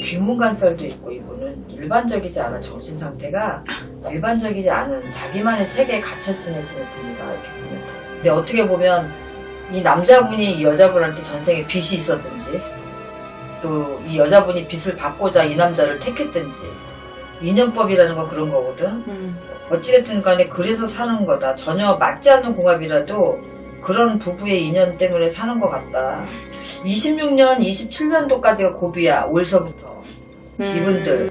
귀문관살도 있고 이분은 일반적이지 않아. 정신상태가 일반적이지 않은 자기만의 세계에 갇혀 지내시는 분이다 이렇게 보면 돼. 근데 어떻게 보면 이 남자분이 이 여자분한테 전생에 빚이 있었든지 또 이 여자분이 빚을 받고자 이 남자를 택했든지 인연법이라는 건 그런 거거든. 어찌됐든 간에 그래서 사는 거다. 전혀 맞지 않는 궁합이라도 그런 부부의 인연 때문에 사는 것 같다. 26년, 27년도까지가 고비야. 올서부터. 이분들.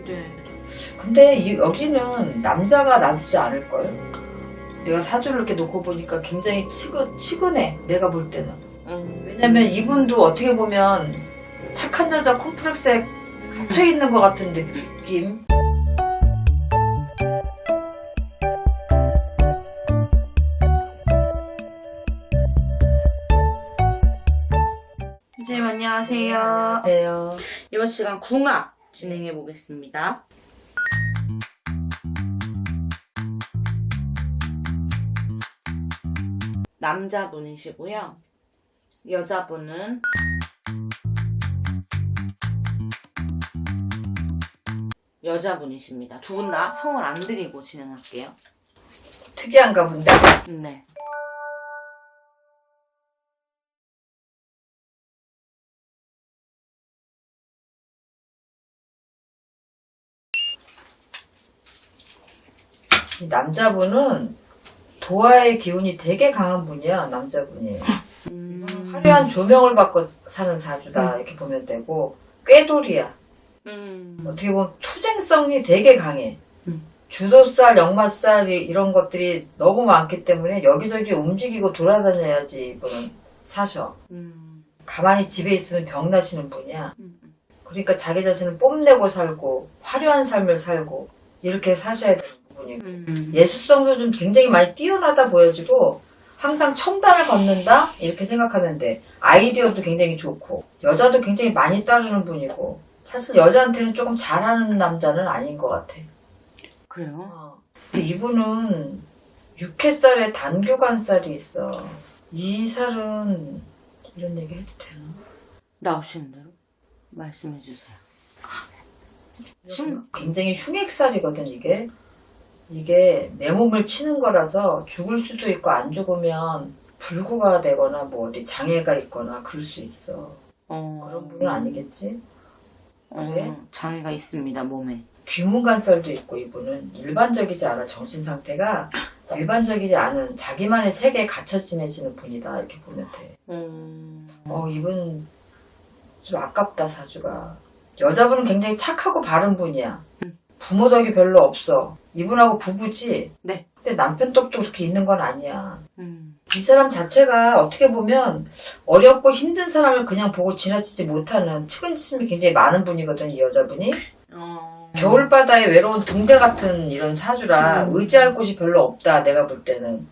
네. 근데 여기는 남자가 놔두지 않을걸? 내가 사주를 이렇게 놓고 보니까 굉장히 치근해. 내가 볼 때는. 왜냐면 이분도 어떻게 보면 착한 여자 콤플렉스에 갇혀있는 것 같은 느낌? 선생님 안녕하세요. 안녕하세요. 이번 시간 궁합 진행해 보겠습니다. 남자분이시고요. 여자분은 여자분이십니다. 두 분 다 성을 안 드리고 진행할게요. 특이한가 본데? 네. 이 남자분은 도화의 기운이 되게 강한 분이야. 남자분이. 화려한 조명을 받고 사는 사주다 이렇게 보면 되고 꾀돌이야. 어떻게 보면 투쟁성이 되게 강해. 주도살, 역마살 이런 것들이 너무 많기 때문에 여기저기 움직이고 돌아다녀야지 이분은 사셔. 가만히 집에 있으면 병나시는 분이야. 그러니까 자기 자신을 뽐내고 살고 화려한 삶을 살고 이렇게 사셔야 되는 부분이고 예술성도 좀 굉장히 많이 뛰어나다 보여지고 항상 첨단을 걷는다? 이렇게 생각하면 돼. 아이디어도 굉장히 좋고 여자도 굉장히 많이 따르는 분이고 사실 여자한테는 조금 잘하는 남자는 아닌 것 같아. 그래요? 근데 이분은 육회살에 단교관살이 있어. 이 살은 이런 얘기 해도 되나? 나오시는 대로 말씀해 주세요. 굉장히 흉액살이거든 이게. 이게 내 몸을 치는 거라서 죽을 수도 있고 안 죽으면 불구가 되거나 뭐 어디 장애가 있거나 그럴 수 있어. 그런 분은 아니겠지? 그래? 장애가 있습니다, 몸에. 귀문관살도 있고 이분은 일반적이지 않아. 정신상태가 일반적이지 않은 자기만의 세계에 갇혀 지내시는 분이다 이렇게 보면 돼. 이분 좀 아깝다 사주가. 여자분은 굉장히 착하고 바른 분이야. 부모 덕이 별로 없어. 이분하고 부부지? 네. 근데 남편 덕도 그렇게 있는 건 아니야. 이 사람 자체가 어떻게 보면 어렵고 힘든 사람을 그냥 보고 지나치지 못하는 측은지심이 굉장히 많은 분이거든 이 여자분이. 겨울바다의 외로운 등대 같은 이런 사주라 의지할 곳이 별로 없다 내가 볼 때는.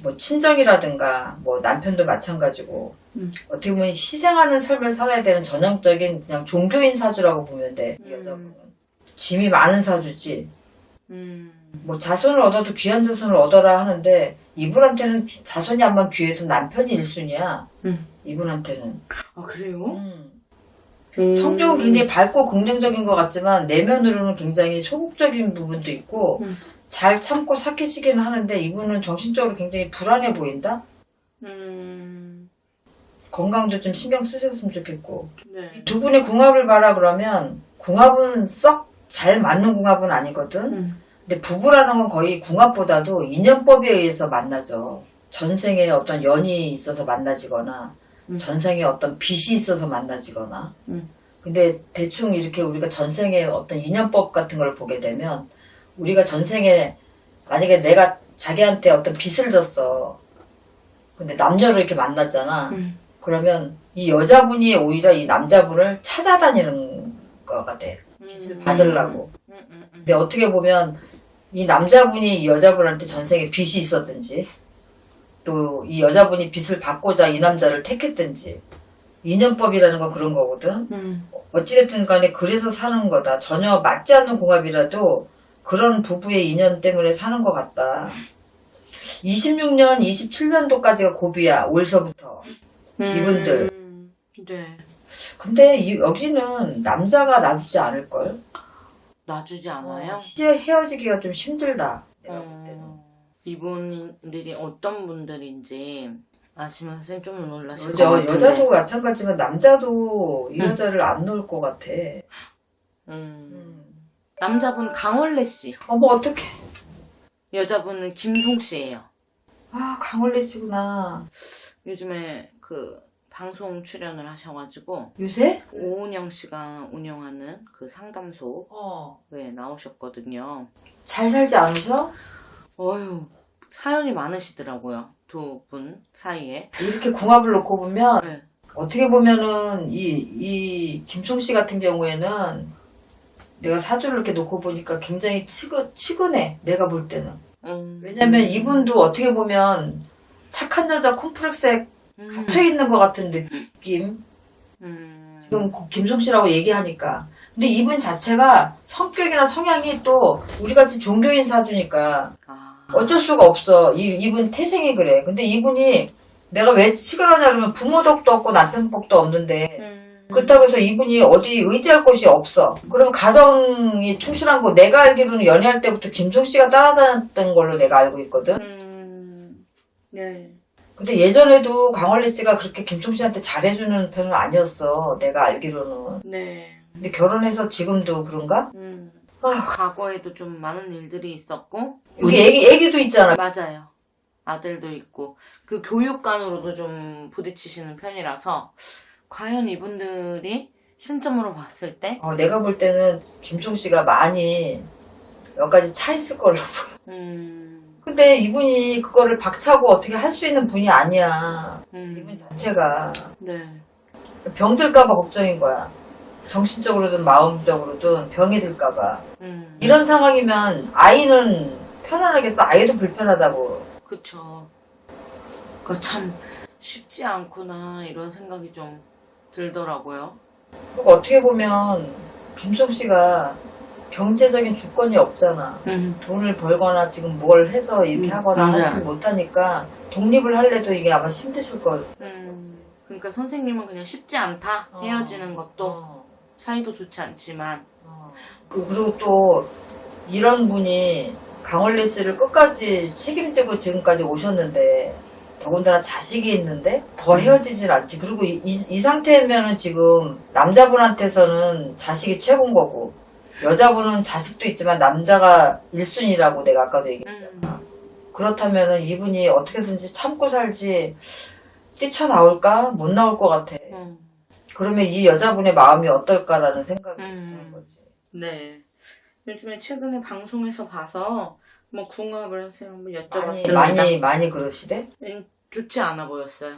뭐 친정이라든가 뭐 남편도 마찬가지고 어떻게 보면 희생하는 삶을 살아야 되는 전형적인 그냥 종교인 사주라고 보면 돼 이 여자분은. 짐이 많은 사주지. 뭐 자손을 얻어도 귀한 자손을 얻어라 하는데 이분한테는 자손이 한번 귀해도 남편이 1순위야. 이분한테는. 아, 그래요? 성격은 굉장히 밝고 긍정적인 것 같지만 내면으로는 굉장히 소극적인 부분도 있고 잘 참고 삭히시기는 하는데 이분은 정신적으로 굉장히 불안해 보인다? 건강도 좀 신경 쓰셨으면 좋겠고. 네. 이 두 분의 궁합을 봐라 그러면 궁합은 썩 잘 맞는 궁합은 아니거든? 근데 부부라는 건 거의 궁합보다도 인연법에 의해서 만나죠. 전생에 어떤 연이 있어서 만나지거나 전생에 어떤 빚이 있어서 만나지거나. 근데 대충 이렇게 우리가 전생에 어떤 인연법 같은 걸 보게 되면 우리가 전생에 만약에 내가 자기한테 어떤 빚을 졌어. 근데 남녀로 이렇게 만났잖아. 그러면 이 여자분이 오히려 이 남자분을 찾아다니는 거가 돼. 빚을 받으려고. 근데 어떻게 보면 이 남자분이 이 여자분한테 전생에 빚이 있었든지 또 이 여자분이 빚을 받고자 이 남자를 택했든지 인연법이라는 건 그런 거거든. 어찌됐든 간에 그래서 사는 거다. 전혀 맞지 않는 궁합이라도 그런 부부의 인연 때문에 사는 것 같다. 26년, 27년도까지가 고비야. 올서부터. 이분들. 네. 근데 여기는 남자가 놔주지 않을걸? 놔주지 않아요? 이제 헤어지기가 좀 힘들다. 내가 볼 때는. 이분들이 어떤 분들인지 아시면 선생님 좀 놀라실 것 그죠? 같은데. 여자도 마찬가지지만 남자도 이 여자를 안 놓을 것 같아. 남자분 강원래 씨, 어머, 어떡해. 여자분은 김송 씨예요. 아, 강원래 씨구나. 요즘에 그 방송 출연을 하셔가지고 요새? 오은영 씨가 운영하는 그 상담소에 나오셨거든요. 잘 살지 않으셔? 어휴, 사연이 많으시더라고요. 두 분 사이에. 이렇게 궁합을 놓고 보면, 네. 어떻게 보면은, 이 김송 씨 같은 경우에는, 내가 사주를 이렇게 놓고 보니까 굉장히 치근해. 내가 볼 때는. 왜냐면 이분도 어떻게 보면, 착한 여자 콤플렉스에 갇혀있는 것 같은 느낌. 지금 김송 씨라고 얘기하니까. 근데 이분 자체가 성격이나 성향이 또 우리같이 종교인 사주니까 어쩔 수가 없어. 이분 태생이 그래. 근데 이분이 내가 왜 치근하냐 그러면 부모 덕도 없고 남편 덕도 없는데 그렇다고 해서 이분이 어디 의지할 곳이 없어. 그러면 가정이 충실한 거 내가 알기로는 연애할 때부터 김송 씨가 따라다녔던 걸로 내가 알고 있거든. 네. 근데 예전에도 강원래 씨가 그렇게 김송 씨한테 잘해주는 편은 아니었어. 내가 알기로는. 네. 근데 결혼해서 지금도 그런가? 과거에도 좀 많은 일들이 있었고. 여기 애기도 있잖아. 맞아요. 아들도 있고. 그 교육관으로도 좀 부딪히시는 편이라서 과연 이분들이 신점으로 봤을 때 내가 볼 때는 김송 씨가 많이 몇 가지 차 있을 걸로 보여. 근데 이분이 그거를 박차고 어떻게 할 수 있는 분이 아니야. 이분 자체가. 네. 병들까봐 걱정인 거야. 정신적으로든 마음적으로든 병이 들까봐. 이런 상황이면 아이는 편안하겠어. 아이도 불편하다고. 그쵸. 그 참 쉽지 않구나 이런 생각이 좀 들더라고요. 그리고 어떻게 보면 김송 씨가 경제적인 주권이 없잖아. 돈을 벌거나 지금 뭘 해서 이렇게 하거나 하지 못하니까 독립을 할래도 이게 아마 힘드실 걸. 그러니까 선생님은 그냥 쉽지 않다. 헤어지는 것도 사이도 좋지 않지만. 그리고 또 이런 분이 강원래 씨를 끝까지 책임지고 지금까지 오셨는데 더군다나 자식이 있는데 더 헤어지질 않지. 그리고 이 상태면은 지금 남자분한테서는 자식이 최고인 거고 여자분은 자식도 있지만 남자가 1순위라고 내가 아까도 얘기했잖아. 그렇다면은 이분이 어떻게든지 참고 살지 뛰쳐나올까? 못 나올 것 같아. 그러면 이 여자분의 마음이 어떨까라는 생각이 드는 거지. 네. 요즘에 최근에 방송에서 봐서 뭐 궁합을 선생님 한번 여쭤봤습니다. 많이 그러시대? 좋지 않아 보였어요.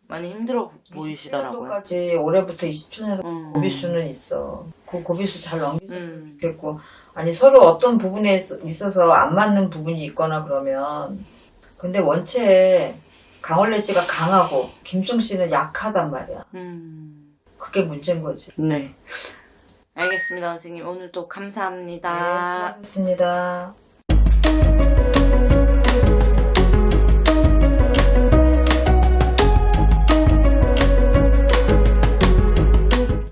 많이 힘들어 보이시더라고요. 27년도까지 올해부터 27년도 고비수는 있어. 그 고비수 잘 넘기셨으면 좋겠고. 아니 서로 어떤 부분에 있어서 안 맞는 부분이 있거나 그러면 근데 원체 강원래 씨가 강하고 김송 씨는 약하단 말이야. 그게 문제인 거지. 네. 알겠습니다, 선생님. 오늘도 감사합니다. 네, 수고하셨습니다.